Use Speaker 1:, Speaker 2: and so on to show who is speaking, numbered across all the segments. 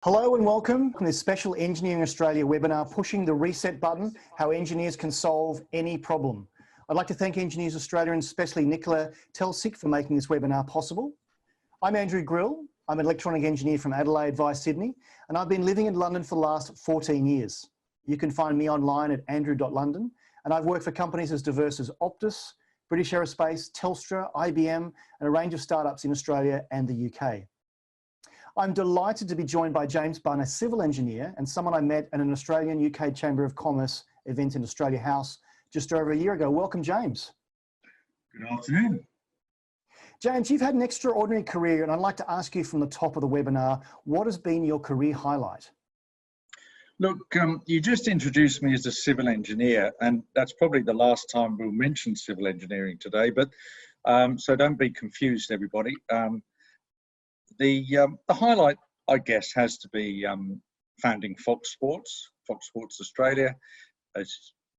Speaker 1: Hello and welcome to this special Engineering Australia webinar, Pushing the Reset Button, How Engineers Can Solve Any Problem. I'd like to thank Engineers Australia and especially Nicola Telsic for making this webinar possible. I'm Andrew Grill. I'm an electronic engineer from Adelaide via Sydney, and I've been living in London for the last 14 years. You can find me online at andrew.london, and I've worked for companies as diverse as Optus, British Aerospace, Telstra, IBM, and a range of startups in Australia and the UK. I'm delighted to be joined by James Bunn, a civil engineer and someone I met at an Australian-UK Chamber of Commerce event in Australia House just over a year ago. Welcome, James.
Speaker 2: Good afternoon.
Speaker 1: James, you've had an extraordinary career, and I'd like to ask you from the top of the webinar, what has been your career highlight?
Speaker 2: Look, you just introduced me as a civil engineer, and that's probably the last time we'll mention civil engineering today, but so don't be confused, everybody. The highlight, I guess, has to be founding Fox Sports Australia. As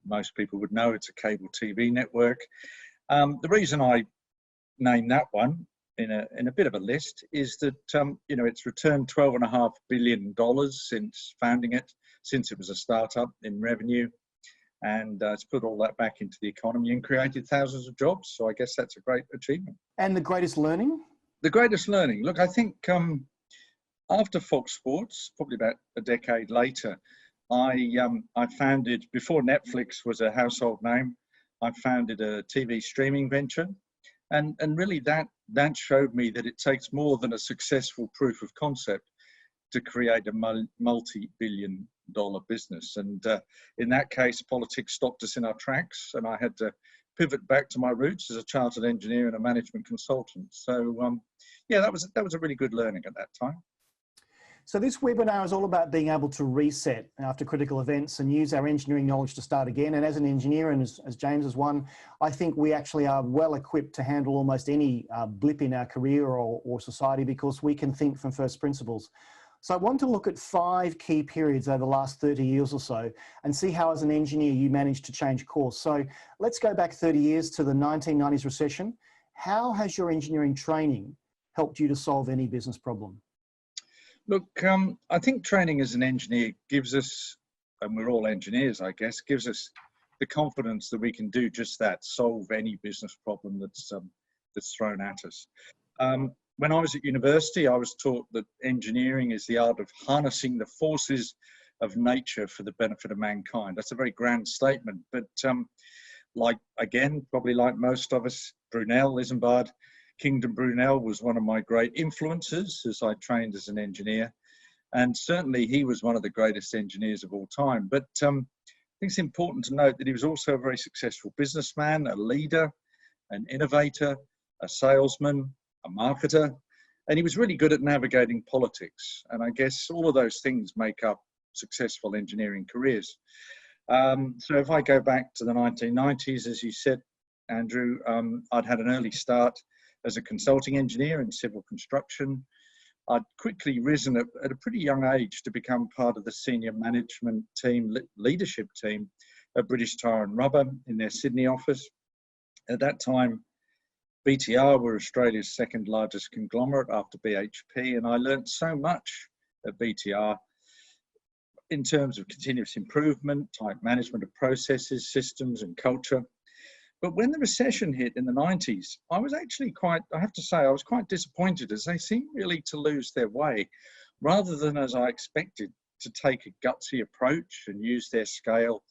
Speaker 2: most people would know, it's a cable TV network. The reason I named that one in a bit of a list is that it's returned $12.5 billion since founding it, since it was a startup in revenue, and it's put all that back into the economy and created thousands of jobs. So I guess that's a great achievement.
Speaker 1: And the greatest learning?
Speaker 2: The greatest learning. Look, I think after Fox Sports, probably about a decade later, I founded, before Netflix was a household name, I founded a TV streaming venture. And really that showed me that it takes more than a successful proof of concept to create a multi-billion dollar business. And in that case, politics stopped us in our tracks, and I had to pivot back to my roots as a chartered engineer and a management consultant. So yeah, that was a really good learning at that time.
Speaker 1: So this webinar is all about being able to reset after critical events and use our engineering knowledge to start again. And as an engineer, and as James is one, I think we actually are well equipped to handle almost any blip in our career or society, because we can think from first principles. So I want to look at 5 key periods over the last 30 years or so and see how as an engineer you managed to change course. So let's go back 30 years to the 1990s recession. How has your engineering training helped you to solve any business problem?
Speaker 2: Look, I think training as an engineer gives us, and we're all engineers, I guess, gives us the confidence that we can do just that, solve any business problem that's thrown at us. When I was at university, I was taught that engineering is the art of harnessing the forces of nature for the benefit of mankind. That's a very grand statement, but probably like most of us, Brunel, Isambard, Kingdom Brunel was one of my great influences as I trained as an engineer. And certainly he was one of the greatest engineers of all time. But I think it's important to note that he was also a very successful businessman, a leader, an innovator, a salesman, a marketer, and he was really good at navigating politics. And I guess all of those things make up successful engineering careers. So if I go back to the 1990s, as you said, Andrew, I'd had an early start as a consulting engineer in civil construction. I'd quickly risen at a pretty young age to become part of the senior management team, leadership team at British Tire and Rubber in their Sydney office. At that time, BTR were Australia's second largest conglomerate after BHP, and I learned so much at BTR in terms of continuous improvement, type management of processes, systems and culture. But when the recession hit in the 90s, I was actually I have to say, I was quite disappointed, as they seemed really to lose their way, rather than, as I expected, to take a gutsy approach and use their scale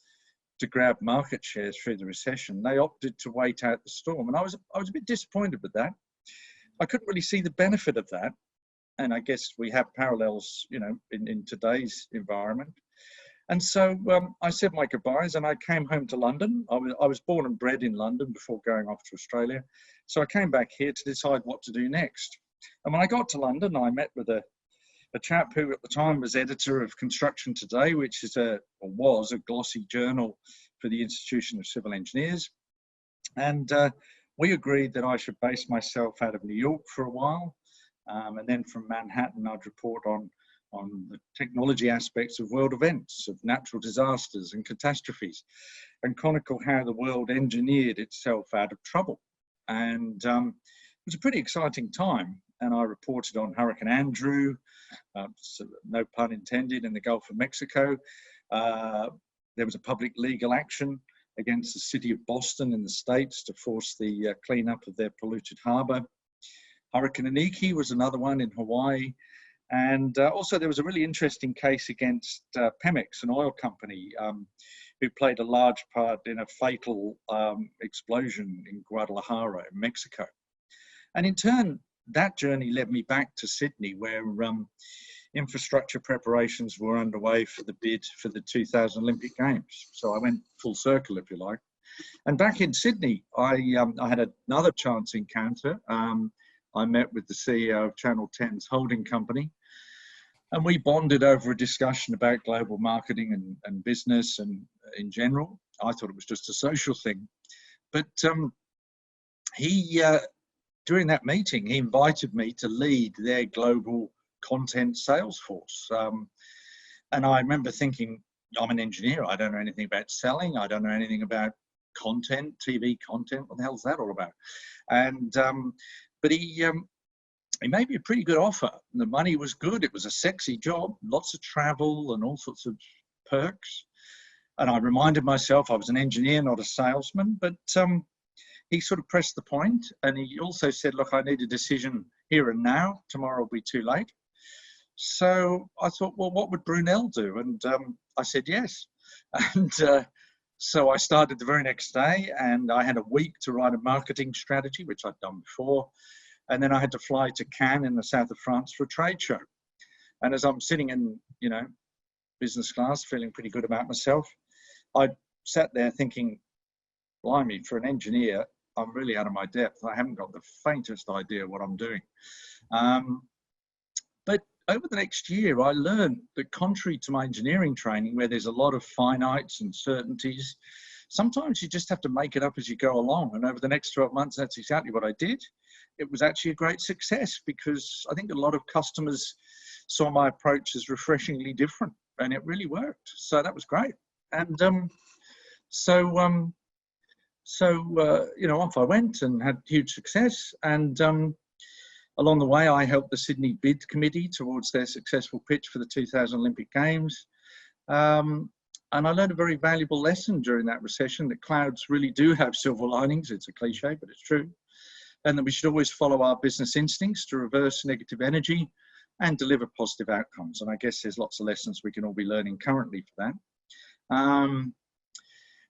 Speaker 2: to grab market shares through the recession. They opted to wait out the storm, and I was a bit disappointed with that. I couldn't really see the benefit of that, and I guess we have parallels, in today's environment. And so I said my goodbyes, and I came home to London. I was born and bred in London before going off to Australia, so I came back here to decide what to do next. And when I got to London, I met with a chap who at the time was editor of Construction Today, which is was a glossy journal for the Institution of Civil Engineers. And we agreed that I should base myself out of New York for a while. And then from Manhattan, I'd report on the technology aspects of world events, of natural disasters and catastrophes, and chronicle how the world engineered itself out of trouble. And it was a pretty exciting time. and I reported on Hurricane Andrew, so no pun intended, in the Gulf of Mexico. There was a public legal action against the city of Boston in the States to force the cleanup of their polluted harbor. Hurricane Iniki was another one in Hawaii. And also there was a really interesting case against Pemex, an oil company, who played a large part in a fatal explosion in Guadalajara in Mexico. And in turn, that journey led me back to Sydney, where infrastructure preparations were underway for the bid for the 2000 Olympic Games. So I went full circle, if you like. And back in Sydney, I had another chance encounter. I met with the CEO of Channel 10's holding company, and we bonded over a discussion about global marketing and business and in general. I thought it was just a social thing. But during that meeting, he invited me to lead their global content sales force. And I remember thinking, I'm an engineer. I don't know anything about selling. I don't know anything about content, TV content. What the hell's that all about? And but he made me a pretty good offer. The money was good. It was a sexy job, lots of travel and all sorts of perks. And I reminded myself I was an engineer, not a salesman. But he sort of pressed the point, and he also said, look, I need a decision here and now. Tomorrow will be too late. So I thought, well, what would Brunel do? And I said yes. And so I started the very next day, and I had a week to write a marketing strategy, which I'd done before. And then I had to fly to Cannes in the south of France for a trade show. And as I'm sitting in, business class, feeling pretty good about myself, I sat there thinking, blimey, for an engineer, I'm really out of my depth. I haven't got the faintest idea what I'm doing. But over the next year, I learned that contrary to my engineering training, where there's a lot of finites and certainties, sometimes you just have to make it up as you go along. And over the next 12 months, that's exactly what I did. It was actually a great success because I think a lot of customers saw my approach as refreshingly different, and it really worked. So that was great. And off I went and had huge success. And along the way, I helped the Sydney bid committee towards their successful pitch for the 2000 Olympic Games. And I learned a very valuable lesson during that recession, that clouds really do have silver linings. It's a cliche, but it's true. And that we should always follow our business instincts to reverse negative energy and deliver positive outcomes. And I guess there's lots of lessons we can all be learning currently for that.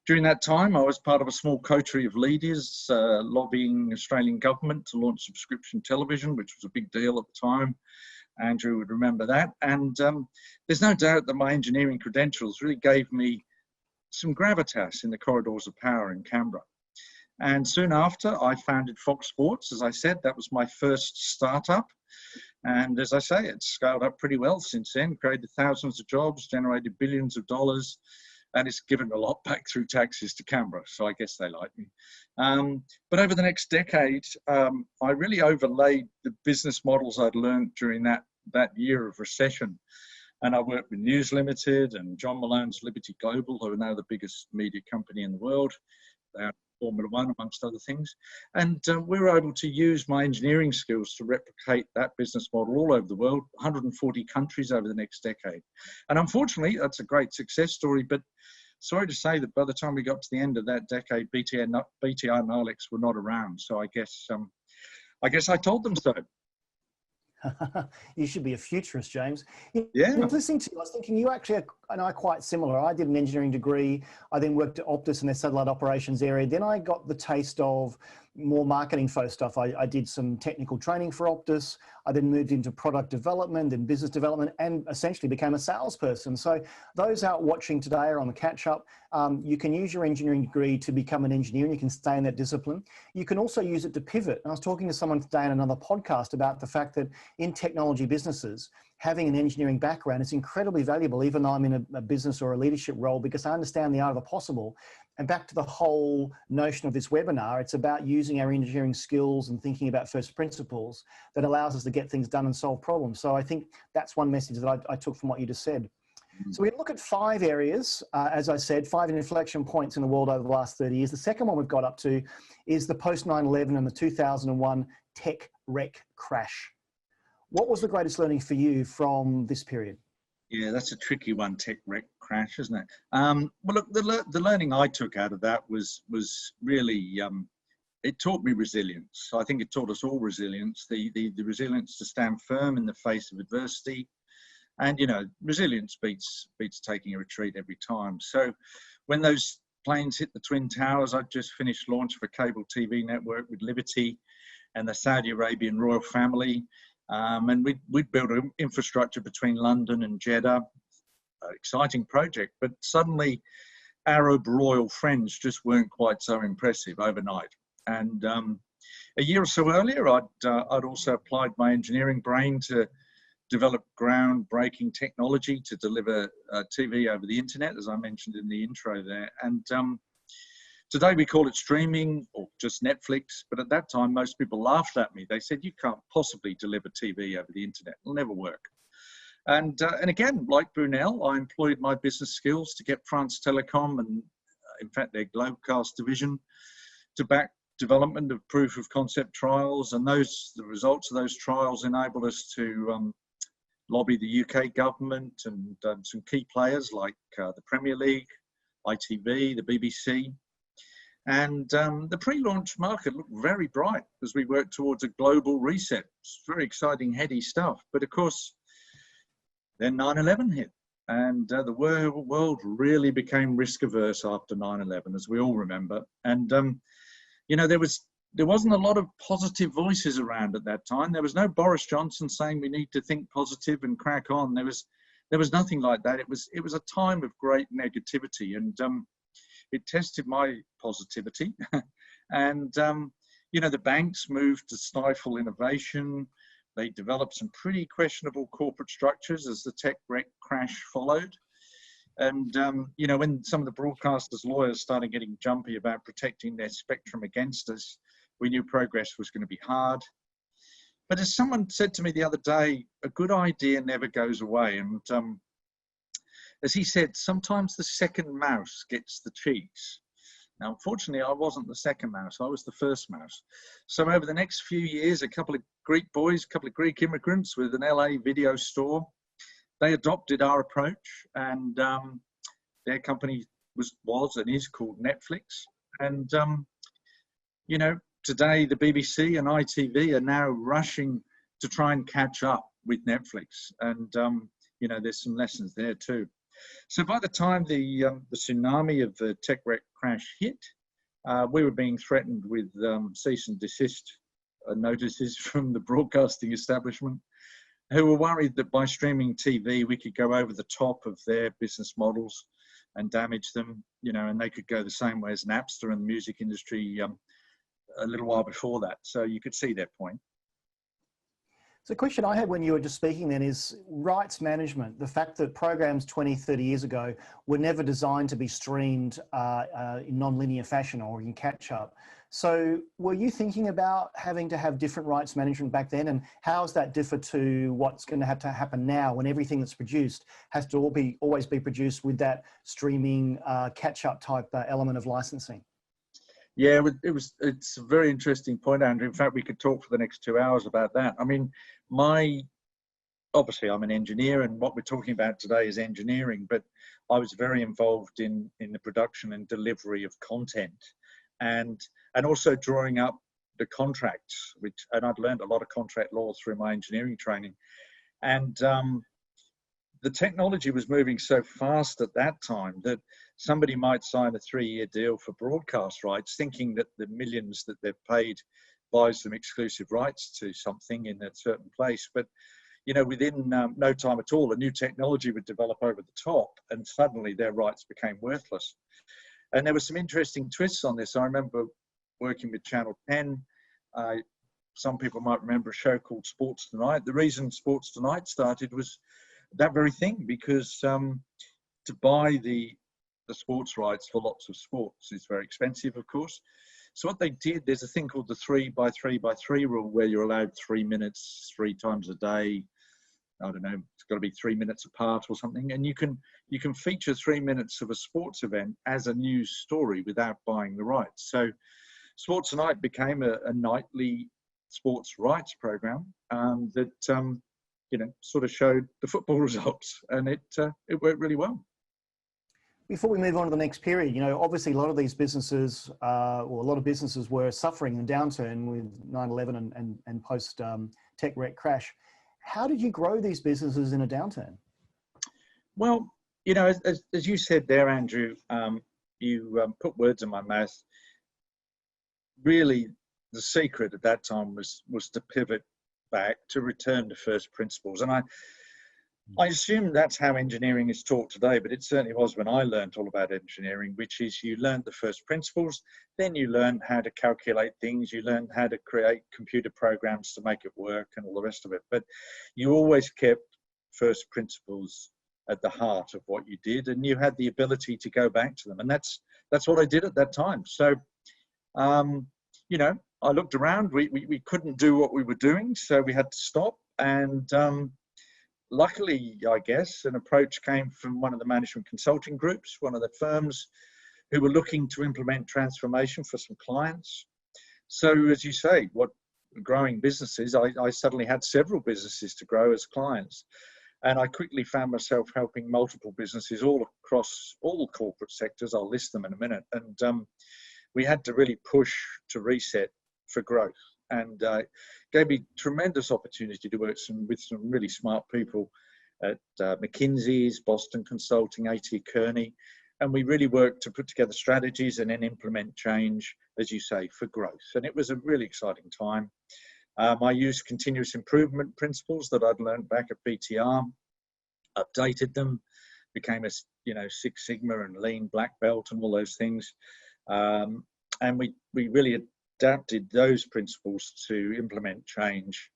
Speaker 2: During that time, I was part of a small coterie of leaders lobbying Australian government to launch subscription television, which was a big deal at the time. Andrew would remember that. And there's no doubt that my engineering credentials really gave me some gravitas in the corridors of power in Canberra. And soon after, I founded Fox Sports. As I said, that was my first startup. And as I say, it's scaled up pretty well since then, created thousands of jobs, generated billions of dollars, and it's given a lot back through taxes to Canberra. So I guess they like me. But over the next decade, I really overlaid the business models I'd learned during that year of recession. And I worked with News Limited and John Malone's Liberty Global, who are now the biggest media company in the world. They are Formula One, amongst other things. And we were able to use my engineering skills to replicate that business model all over the world, 140 countries over the next decade. And unfortunately, that's a great success story, but sorry to say that by the time we got to the end of that decade, BTI and Alex were not around. So I guess I told them so.
Speaker 1: You should be a futurist, James.
Speaker 2: Yeah.
Speaker 1: Listening to you, I was thinking you actually are quite similar. I did an engineering degree. I then worked at Optus in their satellite operations area. Then I got the taste of more marketing focused stuff. I did some technical training for Optus. I then moved into product development and business development and essentially became a salesperson. So those out watching today are on the catch up. You can use your engineering degree to become an engineer and you can stay in that discipline. You can also use it to pivot. And I was talking to someone today in another podcast about the fact that in technology businesses, having an engineering background is incredibly valuable, even though I'm in a business or a leadership role, because I understand the art of the possible. And back to the whole notion of this webinar, it's about using our engineering skills and thinking about first principles that allows us to get things done and solve problems. So I think that's one message that I took from what you just said. So we look at 5 areas, as I said, 5 inflection points in the world over the last 30 years. The second one we've got up to is the post 9/11 and the 2001 tech wreck crash. What was the greatest learning for you from this period?
Speaker 2: Yeah, that's a tricky one, tech wreck crash, isn't it? Well, look, the learning I took out of that was really, it taught me resilience. I think it taught us all resilience, the resilience to stand firm in the face of adversity. And, you know, resilience beats taking a retreat every time. So when those planes hit the Twin Towers, I'd just finished launch of a cable TV network with Liberty and the Saudi Arabian royal family. And we'd built an infrastructure between London and Jeddah, exciting project, but suddenly Arab royal friends just weren't quite so impressive overnight. And a year or so earlier, I'd also applied my engineering brain to develop groundbreaking technology to deliver TV over the internet, as I mentioned in the intro there. And today we call it streaming or just Netflix, but at that time, most people laughed at me. They said, you can't possibly deliver TV over the internet. It'll never work. And again, like Brunel, I employed my business skills to get France Telecom and in fact, their Globecast division to back development of proof of concept trials. And the results of those trials enabled us to lobby the UK government and some key players like the Premier League, ITV, the BBC. And the pre-launch market looked very bright as we worked towards a global reset. It's very exciting, heady stuff. But of course, then 9/11 hit. And the world really became risk averse after 9/11, as we all remember. And, you know, there wasn't a lot of positive voices around at that time. There was no Boris Johnson saying we need to think positive and crack on. There was nothing like that. It was a time of great negativity. And it tested my positivity. And, you know, the banks moved to stifle innovation. They developed some pretty questionable corporate structures as the tech wreck crash followed. And, you know, when some of the broadcasters' lawyers started getting jumpy about protecting their spectrum against us, we knew progress was going to be hard. But as someone said to me the other day, a good idea never goes away. And as he said, sometimes the second mouse gets the cheese. Now, unfortunately, I wasn't the second mouse. I was the first mouse. So over the next few years, a couple of Greek boys, a couple of Greek immigrants with an LA video store, they adopted our approach. And their company was and is called Netflix. And, you know, today the BBC and ITV are now rushing to try and catch up with Netflix. And, you know, there's some lessons there too. So by the time the tsunami of the tech wreck crash hit, we were being threatened with cease and desist notices from the broadcasting establishment, who were worried that by streaming TV, we could go over the top of their business models and damage them, you know, and they could go the same way as Napster and the music industry a little while before that. So you could see their point.
Speaker 1: So the question I had when you were just speaking then is rights management, the fact that programs 20, 30 years ago were never designed to be streamed in non-linear fashion or in catch-up. So were you thinking about having to have different rights management back then? And how does that differ to what's going to have to happen now when everything that's produced has to always be produced with that streaming catch-up type element of licensing?
Speaker 2: Yeah, it's a very interesting point, Andrew. In fact, we could talk for the next 2 hours about that. I mean, obviously I'm an engineer and what we're talking about today is engineering, but I was very involved in the production and delivery of content and also drawing up the contracts, and I'd learned a lot of contract law through my engineering training. And the technology was moving so fast at that time that somebody might sign a 3-year deal for broadcast rights, thinking that the millions that they've paid buys them exclusive rights to something in a certain place. But, you know, within no time at all, a new technology would develop over the top and suddenly their rights became worthless. And there were some interesting twists on this. I remember working with Channel 10. Some people might remember a show called Sports Tonight. The reason Sports Tonight started was that very thing, because to buy the sports rights for lots of sports is very expensive, of course. So what they did, there's a thing called the 3x3x3 rule, where you're allowed 3 minutes 3 times a day. I don't know, it's got to be 3 minutes apart or something. And you can feature 3 minutes of a sports event as a news story without buying the rights. So Sports Tonight became a nightly sports rights program that sort of showed the football results, and it worked really well.
Speaker 1: Before we move on to the next period, obviously a lot of these businesses, or a lot of businesses were suffering a downturn with 9/11 and post tech wreck crash. How did you grow these businesses in a downturn?
Speaker 2: Well, as you said there, Andrew, you put words in my mouth. Really, the secret at that time was to pivot back, to return to first principles. And I assume that's how engineering is taught today, but it certainly was when I learned all about engineering, which is you learn the first principles, then you learn how to calculate things, you learn how to create computer programs to make it work and all the rest of it. But you always kept first principles at the heart of what you did, and you had the ability to go back to them. And that's what I did at that time. So, I looked around, we couldn't do what we were doing, so we had to stop. And luckily, I guess, an approach came from one of the management consulting groups, one of the firms who were looking to implement transformation for some clients. So as you say, what growing businesses, I suddenly had several businesses to grow as clients. And I quickly found myself helping multiple businesses all across all corporate sectors. I'll list them in a minute. And we had to really push to reset for growth. And gave me tremendous opportunity to work with some really smart people at McKinsey's, Boston Consulting, A.T. Kearney. And we really worked to put together strategies and then implement change, as you say, for growth. And it was a really exciting time. I used continuous improvement principles that I'd learned back at BTR, updated them, became a Six Sigma and Lean black belt and all those things. And we really adapted those principles to implement change.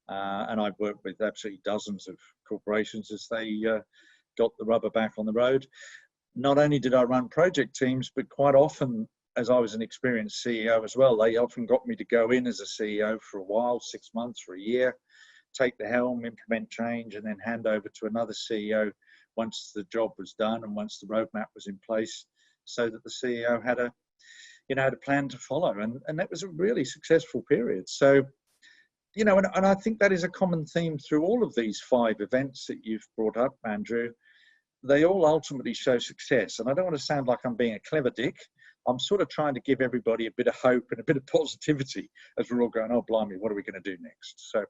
Speaker 2: And I've worked with absolutely dozens of corporations as they got the rubber back on the road. Not only did I run project teams, but quite often, as I was an experienced CEO as well, they often got me to go in as a CEO for a while, 6 months, for a year, take the helm, implement change, and then hand over to another CEO once the job was done and once the roadmap was in place, so that the CEO had a plan to follow. And that was a really successful period. So, and I think that is a common theme through all of these 5 events that you've brought up, Andrew. They all ultimately show success. And I don't want to sound like I'm being a clever dick. I'm sort of trying to give everybody a bit of hope and a bit of positivity as we're all going, oh, blimey, what are we going to do next? So,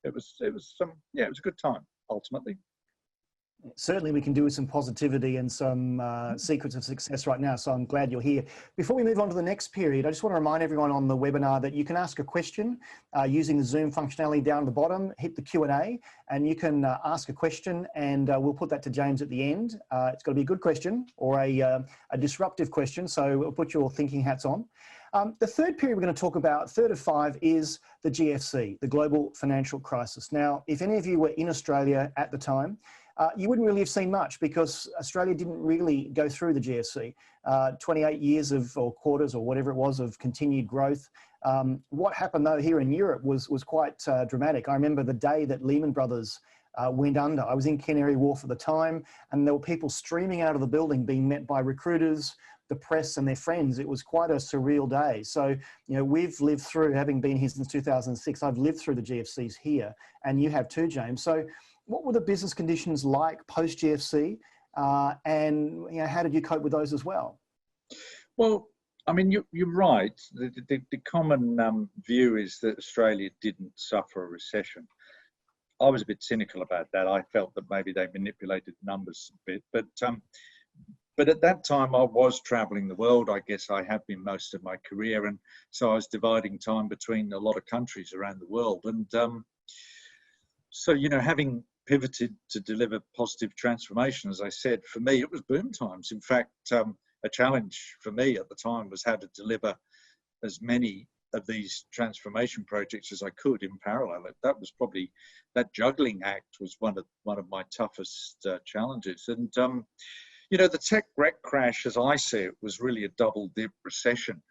Speaker 2: it was a good time, ultimately.
Speaker 1: Certainly we can do with some positivity and some secrets of success right now. So I'm glad you're here. Before we move on to the next period, I just want to remind everyone on the webinar that you can ask a question using the Zoom functionality down at the bottom, hit the Q&A, and you can ask a question, and we'll put that to James at the end. It's got to be a good question or a disruptive question. So put your thinking hats on. The third period we're going to talk about, third of 5, is the GFC, the global financial crisis. Now, if any of you were in Australia at the time, you wouldn't really have seen much, because Australia didn't really go through the GFC. 28 years or quarters or whatever it was of continued growth. What happened though here in Europe was quite dramatic. I remember the day that Lehman Brothers went under. I was in Canary Wharf at the time, and there were people streaming out of the building being met by recruiters, the press and their friends. It was quite a surreal day. So, we've lived through, having been here since 2006, I've lived through the GFCs here, and you have too, James. So what were the business conditions like post GFC, and how did you cope with those as well?
Speaker 2: Well, I mean, you're right. The common view is that Australia didn't suffer a recession. I was a bit cynical about that. I felt that maybe they manipulated numbers a bit, but at that time I was traveling the world. I guess I have been most of my career, and so I was dividing time between a lot of countries around the world. And so, having pivoted to deliver positive transformation, as I said, for me, it was boom times. In fact, a challenge for me at the time was how to deliver as many of these transformation projects as I could in parallel. That was probably, that juggling act was one of my toughest challenges. And, the tech wreck crash, as I see it, was really a double dip recession.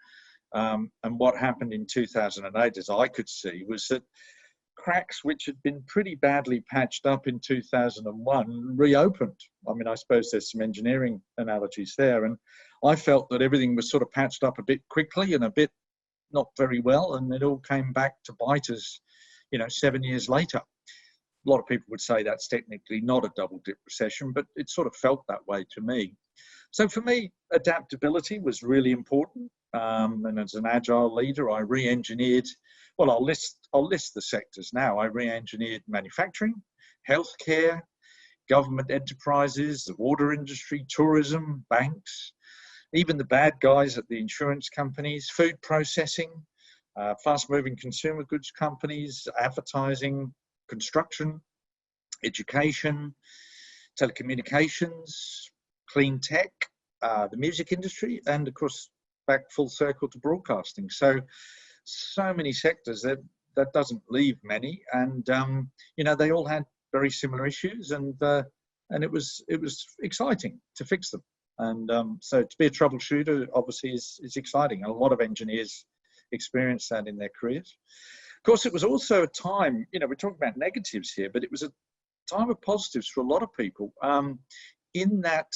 Speaker 2: And what happened in 2008, as I could see, was that cracks which had been pretty badly patched up in 2001 reopened. I mean, I suppose there's some engineering analogies there. And I felt that everything was sort of patched up a bit quickly and a bit not very well, and it all came back to bite us, 7 years later. A lot of people would say that's technically not a double dip recession, but it sort of felt that way to me. So for me, adaptability was really important. And as an agile leader, I re-engineered, well, I'll list the sectors now. I re-engineered manufacturing, healthcare, government enterprises, the water industry, tourism, banks, even the bad guys at the insurance companies, food processing, fast-moving consumer goods companies, advertising, construction, education, telecommunications, clean tech, the music industry, and of course, back full circle to broadcasting. So many sectors that doesn't leave many, and they all had very similar issues, and it was exciting to fix them. And so to be a troubleshooter obviously is exciting. A lot of engineers experience that in their careers. Of course, it was also a time, we're talking about negatives here, but it was a time of positives for a lot of people, in that,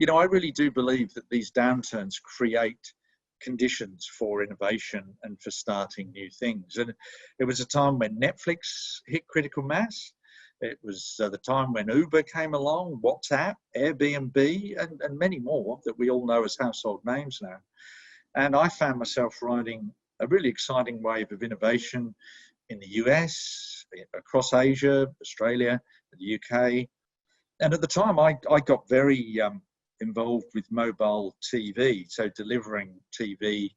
Speaker 2: I really do believe that these downturns create conditions for innovation and for starting new things. And it was a time when Netflix hit critical mass. It was the time when Uber came along, WhatsApp, Airbnb, and many more that we all know as household names now. And I found myself riding a really exciting wave of innovation in the US, across Asia, Australia, the UK. And at the time, I got very involved with mobile TV, so delivering TV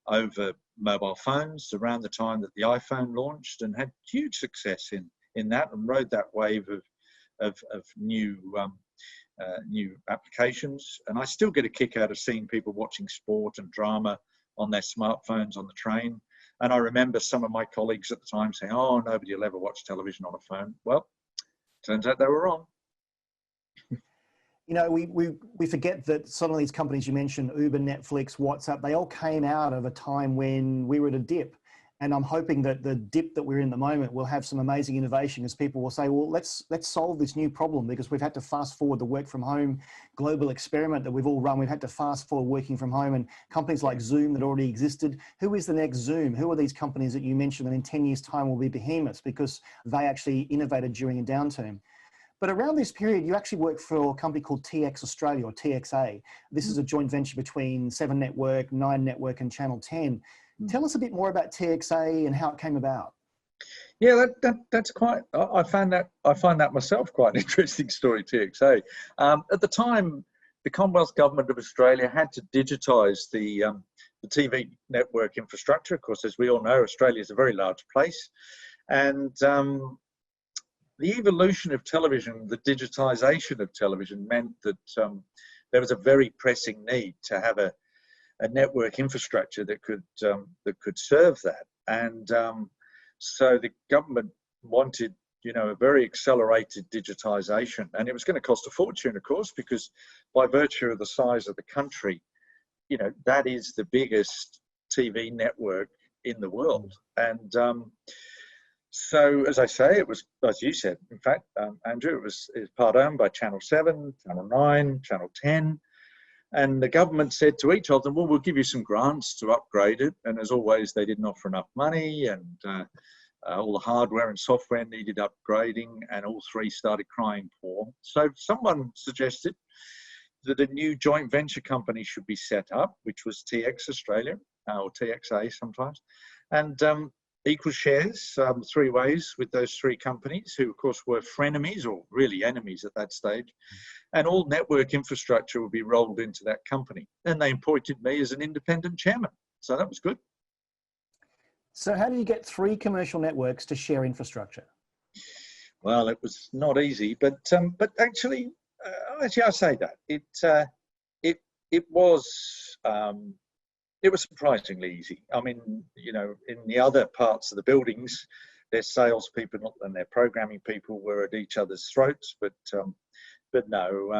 Speaker 2: over mobile phones around the time that the iPhone launched, and had huge success in that, and rode that wave of new applications. And I still get a kick out of seeing people watching sport and drama on their smartphones on the train. And I remember some of my colleagues at the time saying, "Oh, nobody will ever watch television on a phone." Well, turns out they were wrong.
Speaker 1: We forget that some of these companies you mentioned, Uber, Netflix, WhatsApp, they all came out of a time when we were at a dip. And I'm hoping that the dip that we're in the moment will have some amazing innovation, as people will say, well, let's solve this new problem, because we've had to fast forward the work from home global experiment that we've all run. We've had to fast forward working from home, and companies like Zoom that already existed. Who is the next Zoom? Who are these companies that you mentioned that in 10 years time will be behemoths because they actually innovated during a downturn? But around this period, you actually worked for a company called TX Australia, or TXA. This is a joint venture between 7 Network, 9 Network, and Channel 10. Tell us a bit more about TXA and how it came about.
Speaker 2: Yeah, that's quite. I find that myself quite an interesting story. TXA. At the time, the Commonwealth Government of Australia had to digitise the TV network infrastructure. Of course, as we all know, Australia is a very large place, and the evolution of television, the digitisation of television, meant that there was a very pressing need to have a network infrastructure that could serve that. And so the government wanted, a very accelerated digitisation, and it was going to cost a fortune, of course, because by virtue of the size of the country, that is the biggest TV network in the world. And so, as I say, it was, as you said, in fact, Andrew, it was part owned by Channel 7, Channel 9, Channel 10. And the government said to each of them, well, we'll give you some grants to upgrade it. And as always, they didn't offer enough money, and all the hardware and software needed upgrading, and all three started crying poor. So someone suggested that a new joint venture company should be set up, which was TX Australia, or TXA sometimes, and equal shares, 3 ways with those 3 companies, who of course were frenemies, or really enemies at that stage. And all network infrastructure would be rolled into that company. And they appointed me as an independent chairman. So that was good.
Speaker 1: So how do you get 3 commercial networks to share infrastructure?
Speaker 2: Well, it was not easy, but actually I say that it was surprisingly easy. I mean, in the other parts of the buildings, their salespeople and their programming people were at each other's throats, but no,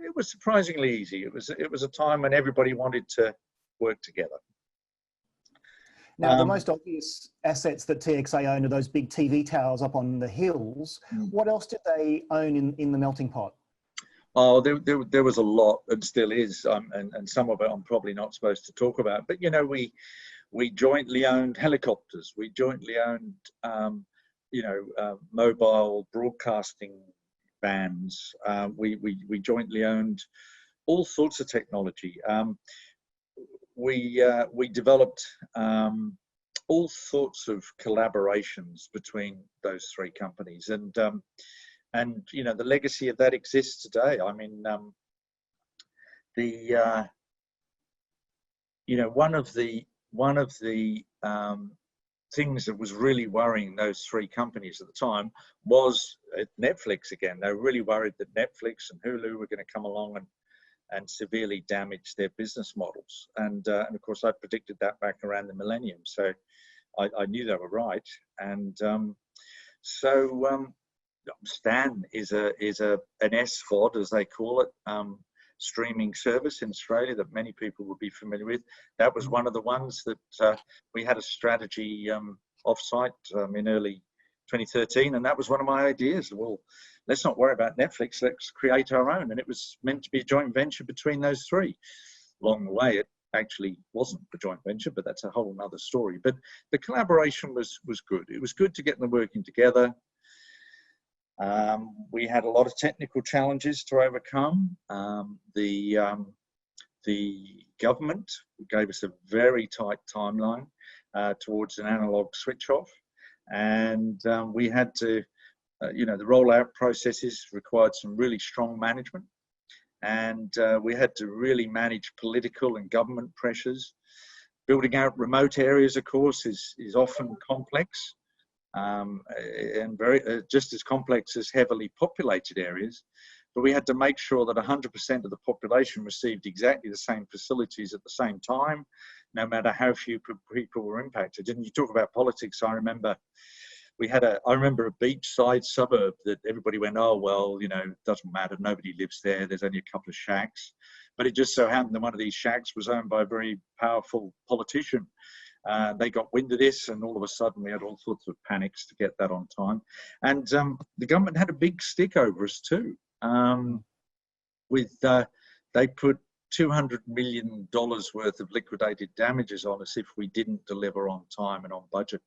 Speaker 2: it was surprisingly easy. It was a time when everybody wanted to work together.
Speaker 1: Now, the most obvious assets that TXA owned are those big TV towers up on the hills. What else did they own in the melting pot?
Speaker 2: Oh, there was a lot, and still is, and some of it I'm probably not supposed to talk about. But We jointly owned helicopters. We jointly owned, mobile broadcasting bands. We jointly owned all sorts of technology. We developed all sorts of collaborations between those three companies, and the legacy of that exists today. I mean, one of the things that was really worrying those three companies at the time was Netflix again. They were really worried that Netflix and Hulu were going to come along and severely damage their business models. And of course, I predicted that back around the millennium. So I knew they were right. And Stan is an SVOD, as they call it, streaming service in Australia that many people would be familiar with. That was one of the ones that we had a strategy offsite in early 2013, and that was one of my ideas. Well, let's not worry about Netflix, let's create our own. And it was meant to be a joint venture between those three. Along the way, it actually wasn't a joint venture, but that's a whole other story. But the collaboration was good. It was good to get them working together. We had a lot of technical challenges to overcome. The government gave us a very tight timeline towards an analog switch off, and we had to, the rollout processes required some really strong management, and we had to really manage political and government pressures. Building out remote areas, of course, is often complex. And very just as complex as heavily populated areas, but we had to make sure that 100% of the population received exactly the same facilities at the same time, no matter how few people were impacted. And you talk about politics, I remember a beachside suburb that everybody went, oh, well, it doesn't matter, nobody lives there, there's only a couple of shacks. But it just so happened that one of these shacks was owned by a very powerful politician. They got wind of this, and all of a sudden we had all sorts of panics to get that on time. And the government had a big stick over us too. They put $200 million worth of liquidated damages on us if we didn't deliver on time and on budget.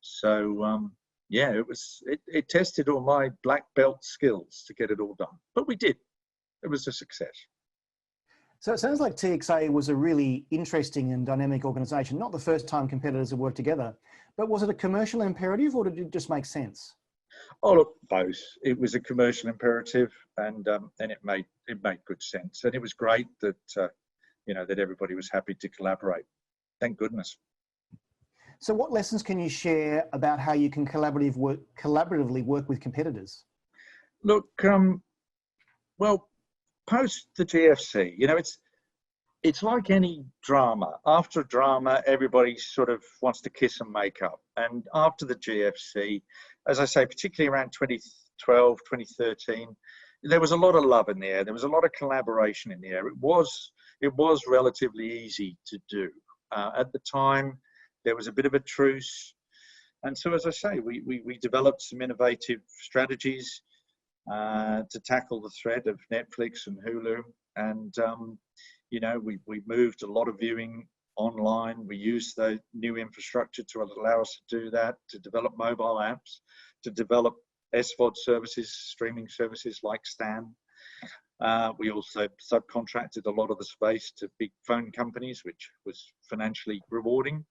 Speaker 2: So it tested all my black belt skills to get it all done, but we did. It was a success.
Speaker 1: So it sounds like TXA was a really interesting and dynamic organisation. Not the first time competitors have worked together, but was it a commercial imperative or did it just make sense?
Speaker 2: Oh, look, both. It was a commercial imperative, and it made good sense. And it was great that that everybody was happy to collaborate. Thank goodness.
Speaker 1: So what lessons can you share about how you can collaboratively work with competitors?
Speaker 2: Look, post the GFC, it's like any drama. After a drama, everybody sort of wants to kiss and make up. And after the GFC, as I say, particularly around 2012, 2013, there was a lot of love in the air. There was a lot of collaboration in the air. It was relatively easy to do. At the time, there was a bit of a truce. And so, as I say, we developed some innovative strategies to tackle the threat of Netflix and Hulu, and we moved a lot of viewing online. We used the new infrastructure to allow us to do that, to develop mobile apps, to develop SVOD services, streaming services like Stan. We also subcontracted a lot of the space to big phone companies, which was financially rewarding.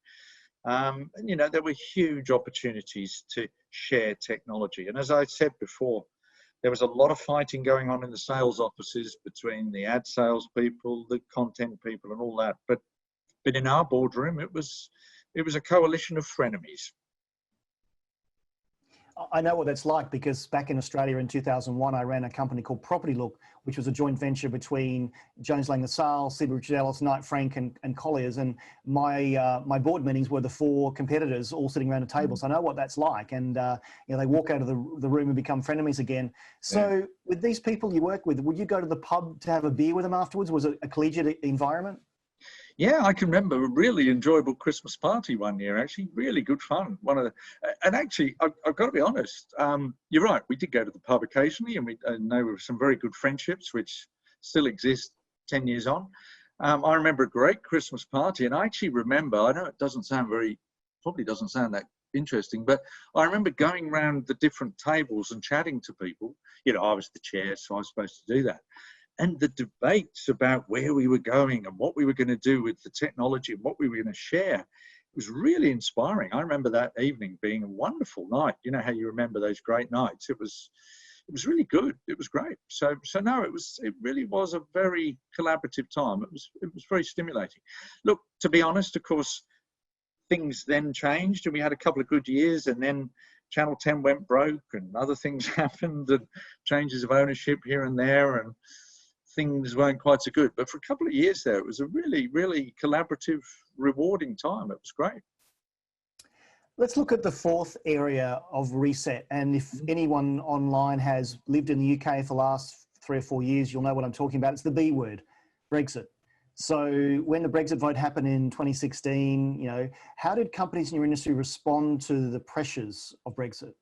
Speaker 2: There were huge opportunities to share technology, and as I said before, there was a lot of fighting going on in the sales offices between the ad sales people, the content people, and all that. But in our boardroom, it was a coalition of frenemies.
Speaker 1: I know what that's like because back in Australia in 2001, I ran a company called Property Look, which was a joint venture between Jones Lang LaSalle, Siebel Richard Ellis, Knight Frank, and Colliers. And my board meetings were the four competitors all sitting around a table. So I know what that's like. And they walk out of the room and become frenemies again. So with these people you work with, would you go to the pub to have a beer with them afterwards? Was it a collegiate environment?
Speaker 2: Yeah, I can remember a really enjoyable Christmas party one year, actually, really good fun. And actually, I've got to be honest, you're right, we did go to the pub occasionally, and there were some very good friendships, which still exist 10 years on. I remember a great Christmas party, and I actually remember, I know it probably doesn't sound that interesting, but I remember going around the different tables and chatting to people. You know, I was the chair, so I was supposed to do that. And the debates about where we were going and what we were going to do with the technology and what we were going to share, it was really inspiring. I remember that evening being a wonderful night. You know how you remember those great nights. It was really good. It was great. So no, it really was a very collaborative time. It was very stimulating. Look, to be honest, of course, things then changed, and we had a couple of good years, and then Channel 10 went broke, and other things happened, and changes of ownership here and there, and things weren't quite so good. But for a couple of years there, it was a really, really collaborative, rewarding time. It was great.
Speaker 1: Let's look at the fourth area of reset. And if anyone online has lived in the UK for the last 3 or 4 years, you'll know what I'm talking about. It's the B word, Brexit. So when the Brexit vote happened in 2016, you know, how did companies in your industry respond to the pressures of Brexit?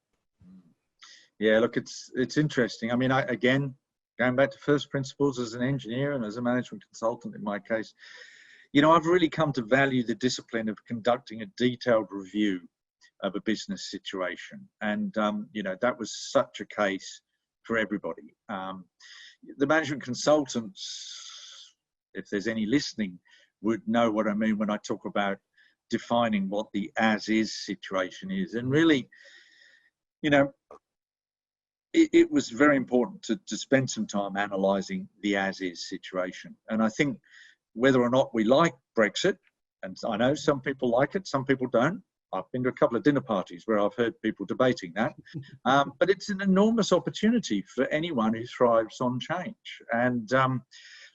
Speaker 2: Yeah, look, it's interesting. I mean, again, going back to first principles as an engineer and as a management consultant in my case, you know, I've really come to value the discipline of conducting a detailed review of a business situation. And, you know, that was such a case for everybody. The management consultants, if there's any listening, would know what I mean when I talk about defining what the as-is situation is. And really, you know, it was very important to spend some time analysing the as-is situation. And I think whether or not we like Brexit, and I know some people like it, some people don't. I've been to a couple of dinner parties where I've heard people debating that. But it's an enormous opportunity for anyone who thrives on change. And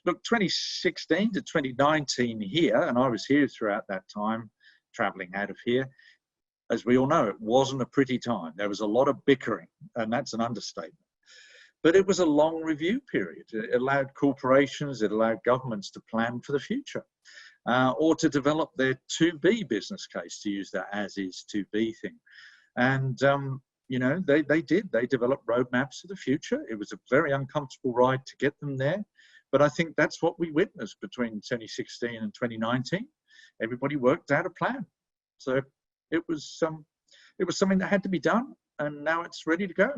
Speaker 2: look, 2016 to 2019 here, and I was here throughout that time, travelling out of here, as we all know, it wasn't a pretty time. There was a lot of bickering, and that's an understatement. But it was a long review period. It allowed corporations, it allowed governments to plan for the future, or to develop their to-be business case, to use that as-is to-be thing. And, you know, they did. They developed roadmaps for the future. It was a very uncomfortable ride to get them there. But I think that's what we witnessed between 2016 and 2019. Everybody worked out a plan. So it was something that had to be done, and now it's ready to go.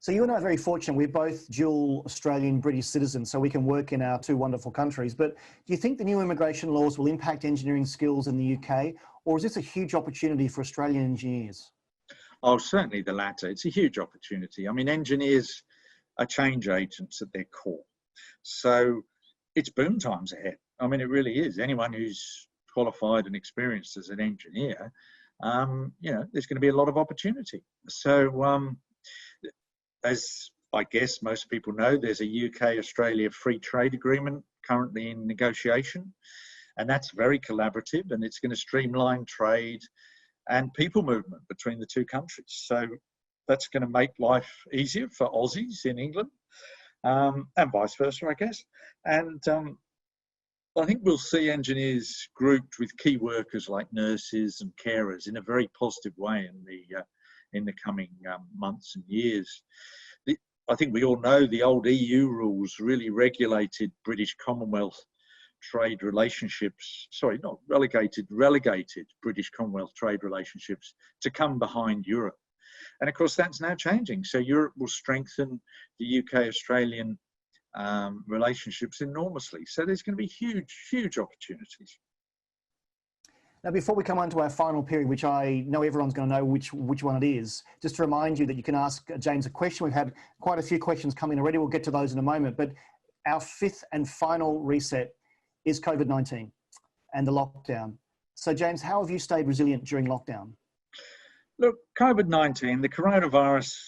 Speaker 1: So you and I are very fortunate. We're both dual Australian British citizens, so we can work in our two wonderful countries. But do you think the new immigration laws will impact engineering skills in the UK, or is this a huge opportunity for Australian engineers?
Speaker 2: Oh, certainly the latter. It's a huge opportunity. I mean, engineers are change agents at their core. So it's boom times ahead. I mean, it really is. Anyone who's qualified and experienced as an engineer, you know, there's going to be a lot of opportunity. So as I guess most people know, there's a UK-Australia free trade agreement currently in negotiation, and that's very collaborative, and it's going to streamline trade and people movement between the two countries. So that's going to make life easier for Aussies in England, and vice versa, I guess. And I think we'll see engineers grouped with key workers like nurses and carers in a very positive way in the coming months and years. I think we all know the old EU rules really regulated British Commonwealth trade relationships, sorry, not relegated British Commonwealth trade relationships to come behind Europe. And of course, that's now changing. So Europe will strengthen the UK-Australian relationships enormously. So there's going to be huge, huge opportunities.
Speaker 1: Now, before we come on to our final period, which I know everyone's going to know which one it is, just to remind you that you can ask James a question. We've had quite a few questions come in already. We'll get to those in a moment. But our fifth and final reset is COVID-19 and the lockdown. So, James, how have you stayed resilient during lockdown?
Speaker 2: Look, COVID-19, the coronavirus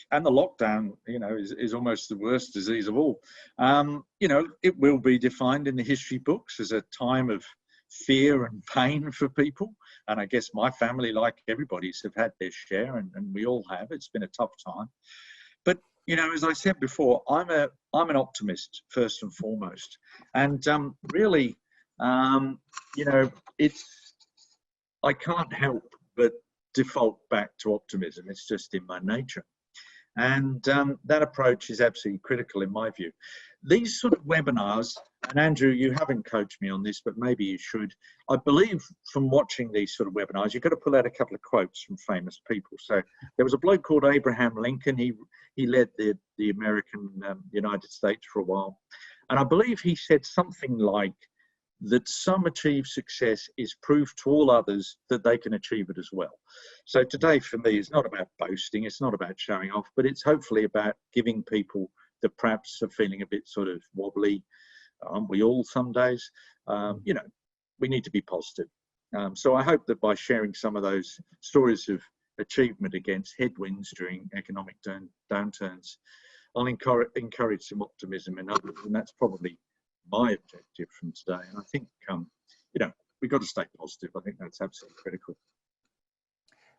Speaker 2: and the lockdown, you know, is almost the worst disease of all. You know, it will be defined in the history books as a time of fear and pain for people. And I guess my family, like everybody's, have had their share, and we all have. It's been a tough time. But, you know, as I said before, I'm an optimist first and foremost. And really, you know, I can't help but default back to optimism. It's just in my nature. And that approach is absolutely critical in my view. These sort of webinars, and Andrew, you haven't coached me on this, but maybe you should. I believe from watching these sort of webinars, you've got to pull out a couple of quotes from famous people. So there was a bloke called Abraham Lincoln. He led the American United States for a while. And I believe he said something like that some achieve success is proof to all others that they can achieve it as well. So today for me is not about boasting, it's not about showing off, but it's hopefully about giving people that perhaps are feeling a bit sort of wobbly, aren't we all some days? You know, we need to be positive. So I hope that by sharing some of those stories of achievement against headwinds during economic downturns, I'll encourage some optimism in others, and that's probably my objective from today. And I think, you know, we've got to stay positive. I think that's absolutely critical.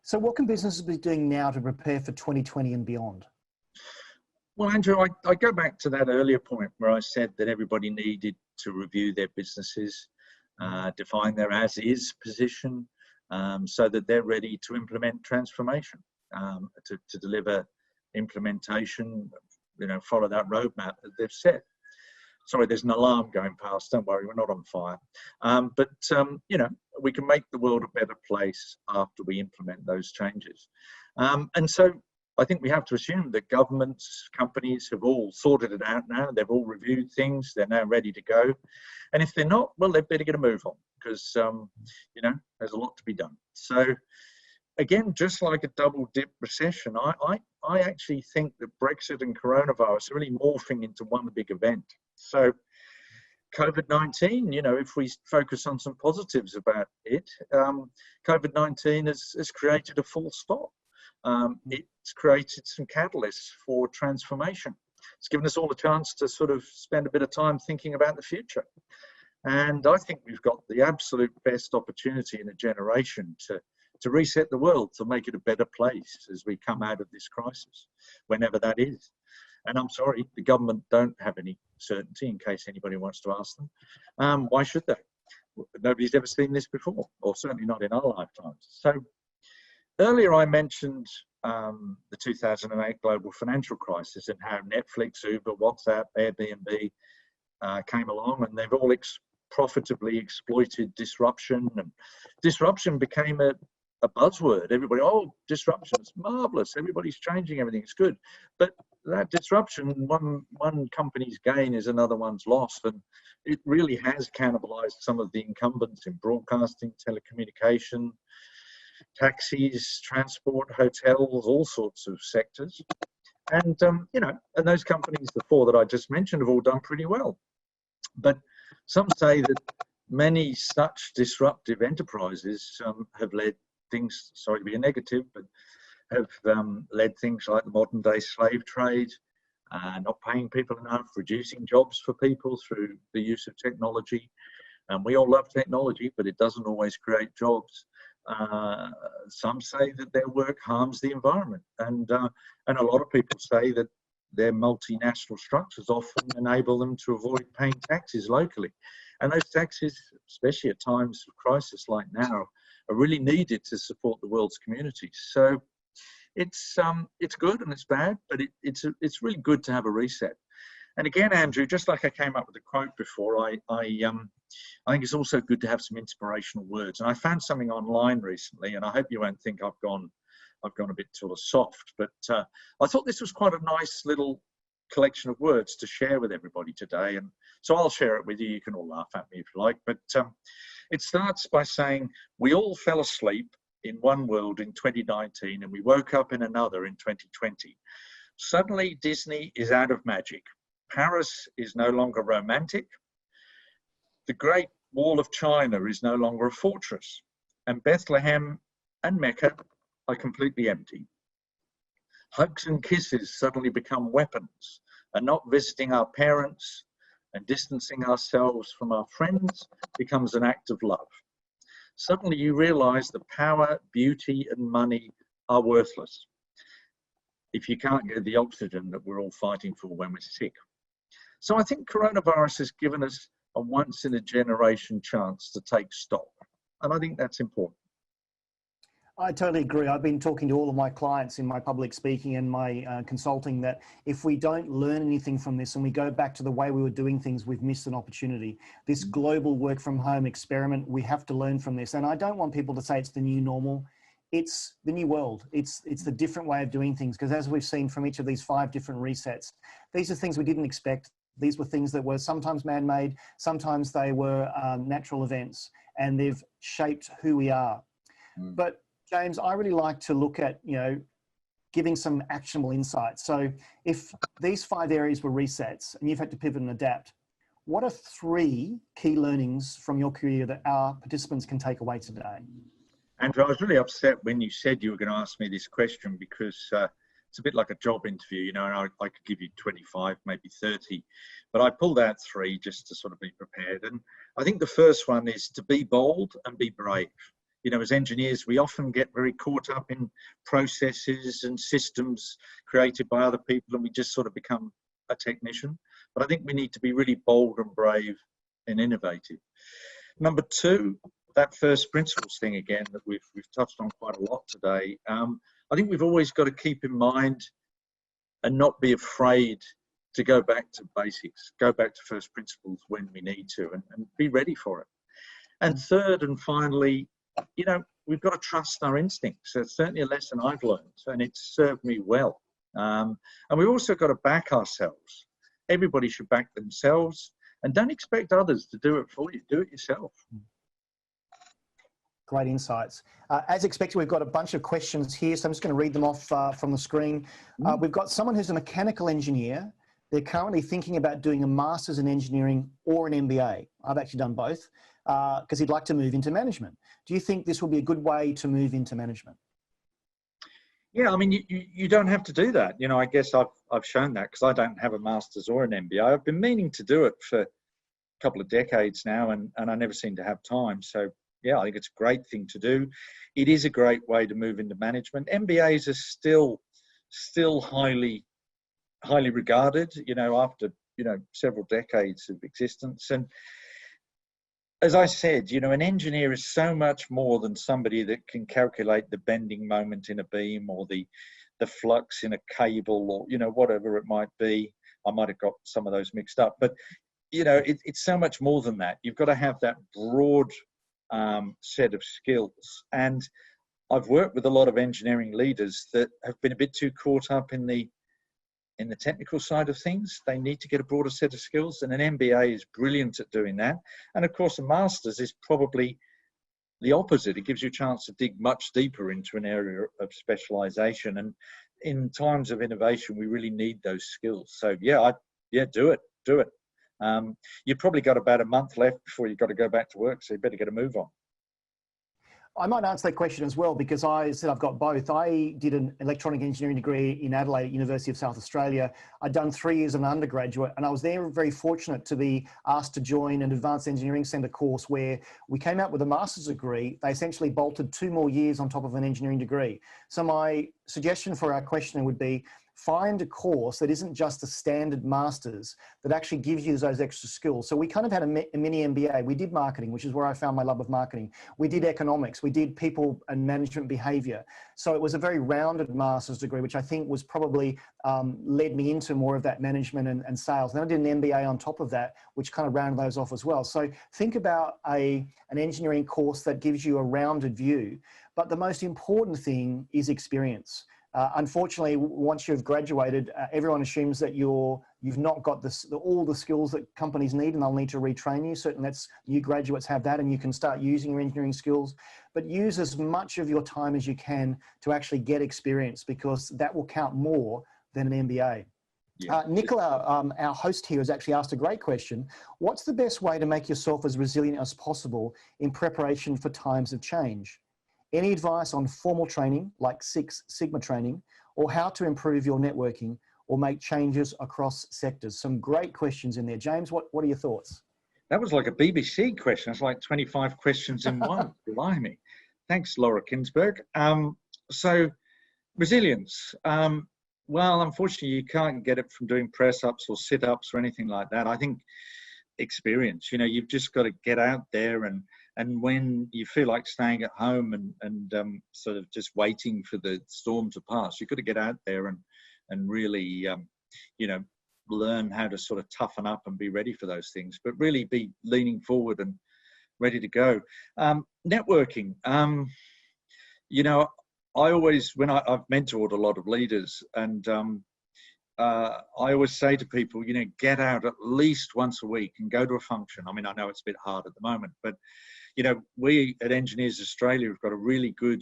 Speaker 1: So what can businesses be doing now to prepare for 2020 and beyond?
Speaker 2: Well, Andrew, I go back to that earlier point where I said that everybody needed to review their businesses, define their as-is position, so that they're ready to implement transformation, to deliver implementation, you know, follow that roadmap that they've set. Sorry, there's an alarm going past. Don't worry, we're not on fire. You know, we can make the world a better place after we implement those changes. And so I think we have to assume that governments, companies have all sorted it out now. They've all reviewed things. They're now ready to go. And if they're not, well, they better get a move on because, you know, there's a lot to be done. So again, just like a double dip recession, I actually think that Brexit and coronavirus are really morphing into one big event. So COVID-19, you know, if we focus on some positives about it, COVID-19 has created a full stop. It's created some catalysts for transformation. It's given us all a chance to sort of spend a bit of time thinking about the future. And I think we've got the absolute best opportunity in a generation to reset the world, to make it a better place as we come out of this crisis, whenever that is. And I'm sorry, the government don't have any certainty, in case anybody wants to ask them. Why should they? Nobody's ever seen this before, or certainly not in our lifetimes. So earlier I mentioned the 2008 global financial crisis and how Netflix, Uber, WhatsApp, Airbnb came along, and they've all profitably exploited disruption. And disruption became a buzzword. Everybody, oh, disruption, it's marvelous. Everybody's changing everything, it's good. But that disruption, one company's gain is another one's loss. And it really has cannibalized some of the incumbents in broadcasting, telecommunication, taxis, transport, hotels, all sorts of sectors. And, you know, and those companies, the four that I just mentioned, have all done pretty well. But some say that many such disruptive enterprises have led things, sorry to be a negative, but have led things like the modern day slave trade, not paying people enough, reducing jobs for people through the use of technology. And we all love technology, but it doesn't always create jobs. Some say that their work harms the environment. And a lot of people say that their multinational structures often enable them to avoid paying taxes locally. And those taxes, especially at times of crisis like now, are really needed to support the world's communities. So it's good and it's bad, but it's really good to have a reset. And again, Andrew, just like I came up with a quote before, I think it's also good to have some inspirational words. And I found something online recently, and I hope you won't think I've gone a bit sort of soft, but I thought this was quite a nice little collection of words to share with everybody today. And so I'll share it with you. You can all laugh at me if you like, but it starts by saying, we all fell asleep in one world in 2019 and we woke up in another in 2020. Suddenly Disney is out of magic. Paris is no longer romantic. The Great Wall of China is no longer a fortress, and Bethlehem and Mecca are completely empty. Hugs and kisses suddenly become weapons, and not visiting our parents and distancing ourselves from our friends becomes an act of love. Suddenly you realize that power, beauty, and money are worthless if you can't get the oxygen that we're all fighting for when we're sick. So I think coronavirus has given us a once-in-a-generation chance to take stock, and I think that's important.
Speaker 1: I totally agree. I've been talking to all of my clients in my public speaking and my consulting that if we don't learn anything from this and we go back to the way we were doing things, we've missed an opportunity. This global work from home experiment, we have to learn from this. And I don't want people to say it's the new normal. It's the new world. It's the different way of doing things. Because as we've seen from each of these 5 different resets, these are things we didn't expect. These were things that were sometimes man-made, sometimes they were natural events, and they've shaped who we are. But James, I really like to look at, giving some actionable insights. So if these 5 areas were resets and you've had to pivot and adapt, what are 3 key learnings from your career that our participants can take away today?
Speaker 2: Andrew, I was really upset when you said you were going to ask me this question because it's a bit like a job interview, and I could give you 25, maybe 30, but I pulled out 3 just to sort of be prepared. And I think the first one is to be bold and be brave. As engineers, we often get very caught up in processes and systems created by other people, and we just sort of become a technician. But I think we need to be really bold and brave and innovative. Number 2, that first principles thing again that we've touched on quite a lot today. I think we've always got to keep in mind and not be afraid to go back to basics, go back to first principles when we need to, and be ready for it. And third and finally, we've got to trust our instincts. It's certainly a lesson I've learned, and it's served me well. And we've also got to back ourselves. Everybody should back themselves, and don't expect others to do it for you. Do it yourself.
Speaker 1: Great insights. As expected, we've got a bunch of questions here, so I'm just going to read them off from the screen. We've got someone who's a mechanical engineer. They're currently thinking about doing a master's in engineering or an MBA. I've actually done both because he'd like to move into management. Do you think this will be a good way to move into management?
Speaker 2: Yeah, I mean, you don't have to do that. I guess I've shown that because I don't have a master's or an MBA. I've been meaning to do it for a couple of decades now, and I never seem to have time. So yeah, I think it's a great thing to do. It is a great way to move into management. MBAs are still highly regarded, after, several decades of existence. And as I said, an engineer is so much more than somebody that can calculate the bending moment in a beam or the flux in a cable or, whatever it might be. I might have got some of those mixed up, but, it's so much more than that. You've got to have that broad set of skills. And I've worked with a lot of engineering leaders that have been a bit too caught up in the technical side of things. They need to get a broader set of skills, and an MBA is brilliant at doing that. And of course, a master's is probably the opposite. It gives you a chance to dig much deeper into an area of specialization. And in times of innovation, we really need those skills. So yeah, do it. You've probably got about a month left before you've got to go back to work, so you better get a move on.
Speaker 1: I might answer that question as well, because I said I've got both. I did an electronic engineering degree in Adelaide at University of South Australia. I'd done 3 years as an undergraduate, and I was there very fortunate to be asked to join an advanced engineering centre course where we came out with a master's degree. They essentially bolted 2 more years on top of an engineering degree. So my suggestion for our questioner would be, find a course that isn't just a standard master's, that actually gives you those extra skills. So we kind of had a mini MBA. We did marketing, which is where I found my love of marketing. We did economics. We did people and management behavior. So it was a very rounded master's degree, which I think was probably led me into more of that management and sales. Then I did an MBA on top of that, which kind of rounded those off as well. So think about an engineering course that gives you a rounded view. But the most important thing is experience. Unfortunately, once you've graduated, everyone assumes that you've not got all the skills that companies need, and they'll need to retrain you. Certainly, new graduates have that, and you can start using your engineering skills. But use as much of your time as you can to actually get experience, because that will count more than an MBA. Yeah. Nicola, our host here, has actually asked a great question. What's the best way to make yourself as resilient as possible in preparation for times of change? Any advice on formal training, like Six Sigma training, or how to improve your networking or make changes across sectors? Some great questions in there. James, what are your thoughts?
Speaker 2: That was like a BBC question. It's like 25 questions in one. Blimey. Thanks, Laura Kinsberg. So resilience. Well, unfortunately, you can't get it from doing press-ups or sit-ups or anything like that. I think experience, you've just got to get out there and And when you feel like staying at home and sort of just waiting for the storm to pass, you've got to get out there and really, you know, learn how to sort of toughen up and be ready for those things, but really be leaning forward and ready to go. Networking, you know, I always, when I've mentored a lot of leaders, and I always say to people, you know, get out at least once a week and go to a function. I mean, I know it's a bit hard at the moment, but, you know, we at Engineers Australia have got a really good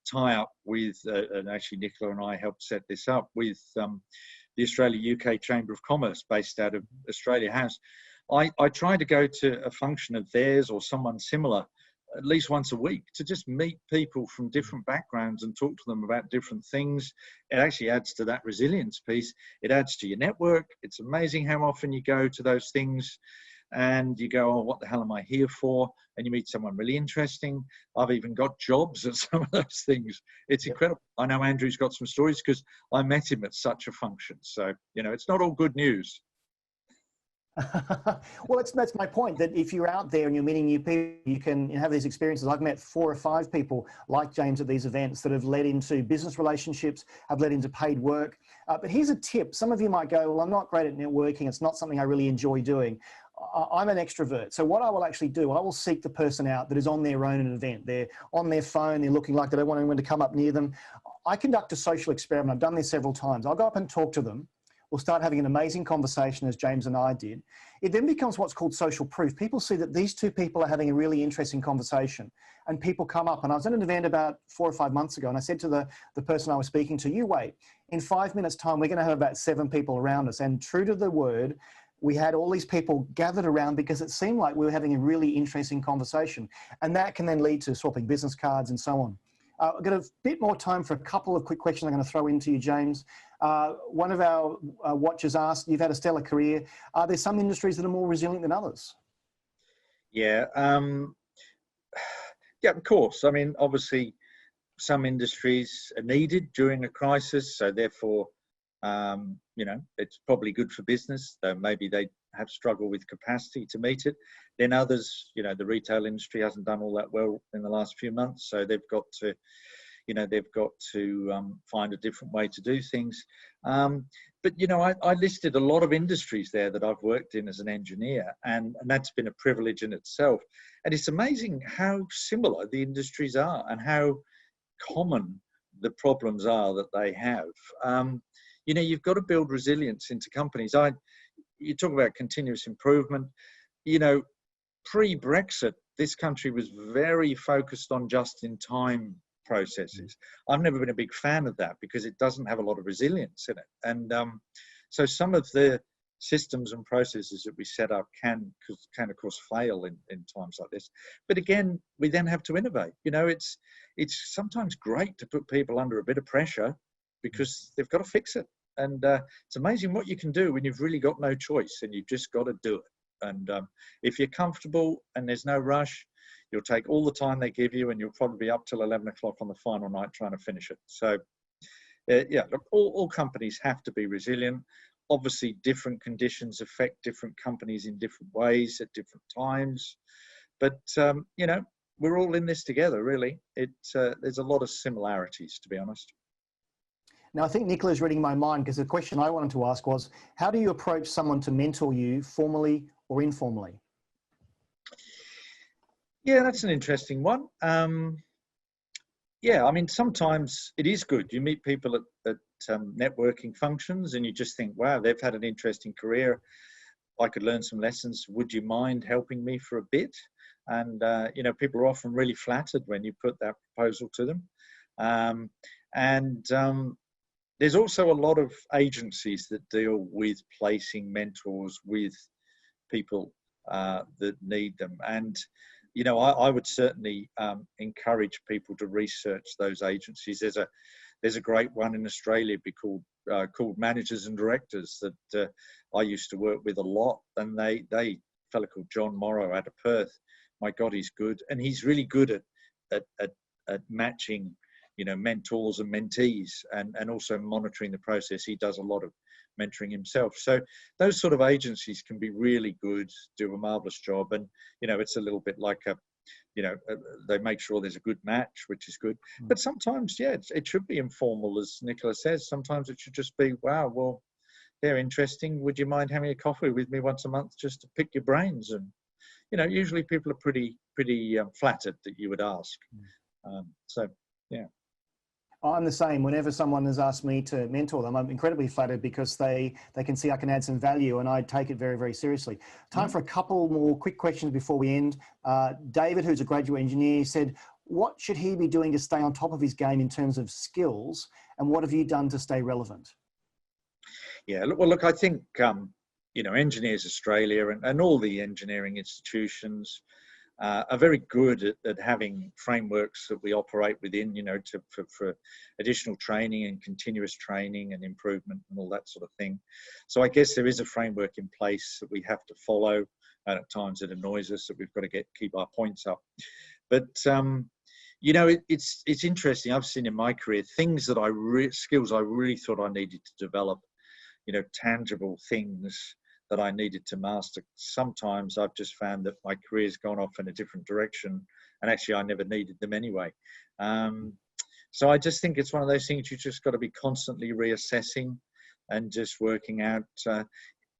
Speaker 2: tie-up with, and actually Nicola and I helped set this up with the Australia-UK Chamber of Commerce based out of Australia House. I try to go to a function of theirs or someone similar at least once a week to just meet people from different backgrounds and talk to them about different things. It actually adds to that resilience piece. It adds to your network. It's amazing how often you go to those things and you go, oh, what the hell am I here for? And you meet someone really interesting. I've even got jobs at some of those things. It's incredible. I know Andrew's got some stories because I met him at such a function. So, you know, it's not all good news.
Speaker 1: Well, that's my point, that if you're out there and you're meeting new people, you can have these experiences. I've met 4 or 5 people like James at these events that have led into business relationships, have led into paid work. But here's a tip. Some of you might go, well, I'm not great at networking. It's not something I really enjoy doing. I'm an extrovert. So what I will actually do, I will seek the person out that is on their own at an event. They're on their phone. They're looking like they don't want anyone to come up near them. I conduct a social experiment. I've done this several times. I'll go up and talk to them. We'll start having an amazing conversation as James and I did. It then becomes what's called social proof. People see that these 2 people are having a really interesting conversation and people come up. And I was at an event about 4 or 5 months ago and I said to the person I was speaking to, you wait, in 5 minutes time, we're going to have about 7 people around us. And true to the word, we had all these people gathered around because it seemed like we were having a really interesting conversation. And that can then lead to swapping business cards and so on. I've got a bit more time for a couple of quick questions I'm going to throw into you, James. One of our watchers asked, you've had a stellar career. Are there some industries that are more resilient than others?
Speaker 2: Yeah, yeah, of course. I mean, obviously, some industries are needed during a crisis, so therefore, you know, it's probably good for business, though maybe they have struggled with capacity to meet it. Then others, you know, the retail industry hasn't done all that well in the last few months, so they've got to, you know, they've got to find a different way to do things. But, you know, I listed a lot of industries there that I've worked in as an engineer, and that's been a privilege in itself. And it's amazing how similar the industries are and how common the problems are that they have. You know, you've got to build resilience into companies. You talk about continuous improvement. You know, pre-Brexit, this country was very focused on just-in-time processes. I've never been a big fan of that because it doesn't have a lot of resilience in it. And so some of the systems and processes that we set up can of course fail in times like this. But again, we then have to innovate. You know, it's sometimes great to put people under a bit of pressure because they've got to fix it. And it's amazing what you can do when you've really got no choice and you've just got to do it. And if you're comfortable and there's no rush, you'll take all the time they give you and you'll probably be up till 11 o'clock on the final night trying to finish it. So yeah, look, all companies have to be resilient. Obviously, different conditions affect different companies in different ways at different times. But, you know, we're all in this together, really. There's a lot of similarities, to be honest.
Speaker 1: Now, I think Nicola's reading my mind because the question I wanted to ask was, how do you approach someone to mentor you formally or informally?
Speaker 2: Yeah, that's an interesting one. Yeah, I mean, sometimes it is good. You meet people at networking functions and you just think, wow, they've had an interesting career. I could learn some lessons. Would you mind helping me for a bit? And, you know, people are often really flattered when you put that proposal to them. There's also a lot of agencies that deal with placing mentors with people that need them. And, you know, I would certainly encourage people to research those agencies. There's a great one in Australia called Managers and Directors that I used to work with a lot. And a fellow called John Morrow out of Perth. My God, he's good. And he's really good at matching, you know, mentors and mentees and also monitoring the process. He does a lot of mentoring himself. So those sort of agencies can be really good, do a marvelous job. And, you know, it's a little bit like they make sure there's a good match, which is good. But sometimes, yeah, it should be informal, as Nicola says. Sometimes it should just be, wow, well, they're interesting. Would you mind having a coffee with me once a month just to pick your brains? And, usually people are pretty flattered that you would ask. So, yeah.
Speaker 1: I'm the same. Whenever someone has asked me to mentor them, I'm incredibly flattered because they can see I can add some value, and I take it very, very seriously. Time for a couple more quick questions before we end. David, who's a graduate engineer, said, what should he be doing to stay on top of his game in terms of skills, and what have you done to stay relevant?
Speaker 2: Yeah, look, I think, Engineers Australia and all the engineering institutions are very good at having frameworks that we operate within, for additional training and continuous training and improvement and all that sort of thing. So I guess there is a framework in place that we have to follow, and at times it annoys us that we've got to keep our points up. But it's interesting. I've seen in my career things that skills I really thought I needed to develop, tangible things that I needed to master. Sometimes I've just found that my career's gone off in a different direction, and actually I never needed them anyway. So I just think it's one of those things you just got to be constantly reassessing and just working out,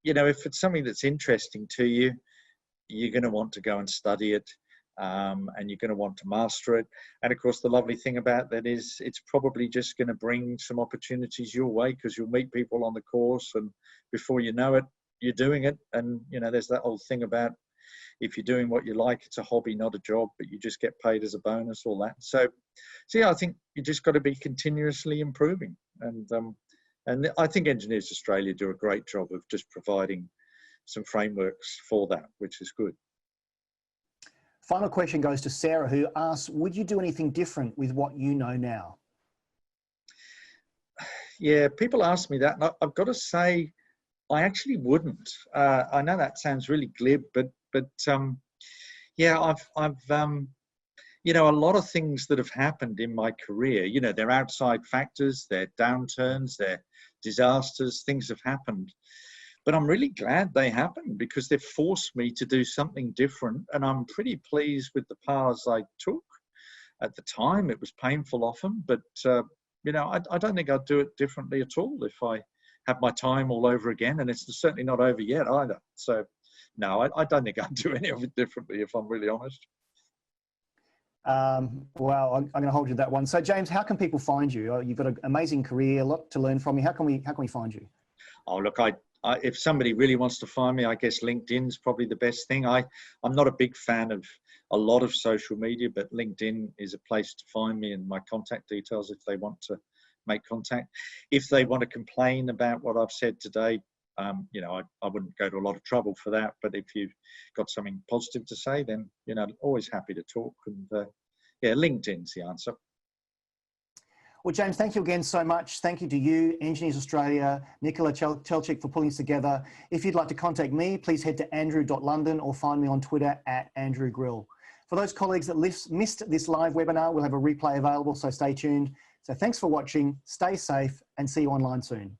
Speaker 2: if it's something that's interesting to you, you're going to want to go and study it, and you're going to want to master it. And of course, the lovely thing about that is it's probably just going to bring some opportunities your way, because you'll meet people on the course, and before you know it, you're doing it. And there's that old thing about, if you're doing what you like, it's a hobby, not a job, but you just get paid as a bonus, all that. So yeah, I think you just got to be continuously improving. And I think Engineers Australia do a great job of just providing some frameworks for that, which is good.
Speaker 1: Final question goes to Sarah, who asks, would you do anything different with what you know now?
Speaker 2: Yeah, people ask me that, and I've got to say, I actually wouldn't. I know that sounds really glib, but yeah, I've a lot of things that have happened in my career. They're outside factors, they're downturns, they're disasters. Things have happened, but I'm really glad they happened, because they've forced me to do something different, and I'm pretty pleased with the paths I took. At the time, it was painful often, but I don't think I'd do it differently at all if I have my time all over again, and it's certainly not over yet either. So no, I don't think I'd do any of it differently, if I'm really honest.
Speaker 1: Well, I'm going to hold you to that one. So James, how can people find you? You've got an amazing career, a lot to learn from you. How can we find you?
Speaker 2: Oh, look, if somebody really wants to find me, I guess LinkedIn's probably the best thing. I'm not a big fan of a lot of social media, but LinkedIn is a place to find me, and my contact details if they want to make contact. If they want to complain about what I've said today, I wouldn't go to a lot of trouble for that. But if you've got something positive to say, then, always happy to talk. And yeah, LinkedIn's the answer.
Speaker 1: Well, James, thank you again so much. Thank you to you, Engineers Australia, Nicola Telchik, for pulling this together. If you'd like to contact me, please head to andrew.london or find me on Twitter @Andrew Grill. For those colleagues that missed this live webinar, we'll have a replay available, so stay tuned. So thanks for watching, stay safe, and see you online soon.